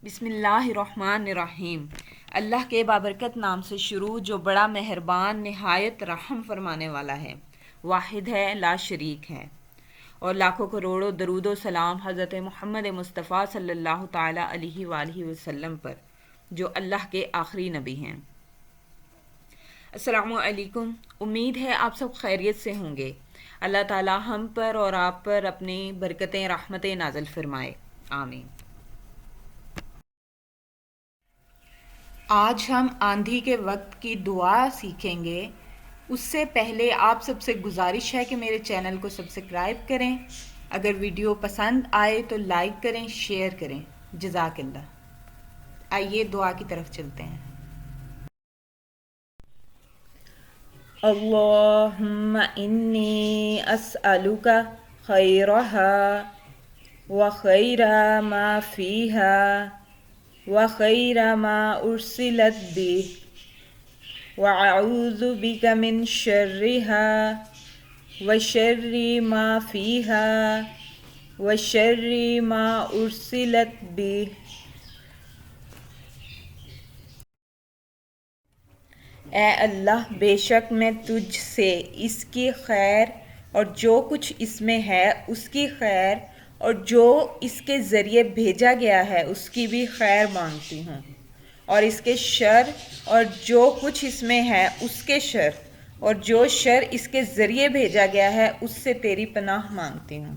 بسم اللہ الرحمن الرحیم۔ اللہ کے بابرکت نام سے شروع جو بڑا مہربان نہایت رحم فرمانے والا ہے، واحد ہے، لا شریک ہے، اور لاکھوں کروڑوں درود و سلام حضرت محمد مصطفیٰ صلی اللہ تعالیٰ علیہ وآلہ وسلم پر، جو اللہ کے آخری نبی ہیں۔ السلام علیکم، امید ہے آپ سب خیریت سے ہوں گے۔ اللہ تعالیٰ ہم پر اور آپ پر اپنی برکتیں رحمتیں نازل فرمائے، آمین۔ آج ہم آندھی کے وقت کی دعا سیکھیں گے۔ اس سے پہلے آپ سب سے گزارش ہے کہ میرے چینل کو سبسکرائب کریں، اگر ویڈیو پسند آئے تو لائک کریں، شیئر کریں، جزاک اللہ۔ آئیے دعا کی طرف چلتے ہیں۔ اللہم انی اسألک خیرہا وخیر ما فیہا وخیر ما ارسلت به وأعوذ بك من شرها وشر ما فيها وشر ما أرسلت به۔ اے اللہ، بے شک میں تجھ سے اس کی خیر اور جو کچھ اس میں ہے اس کی خیر اور جو اس کے ذریعے بھیجا گیا ہے اس کی بھی خیر مانگتی ہوں، اور اس کے شر اور جو کچھ اس میں ہے اس کے شر اور جو شر اس کے ذریعے بھیجا گیا ہے اس سے تیری پناہ مانگتی ہوں۔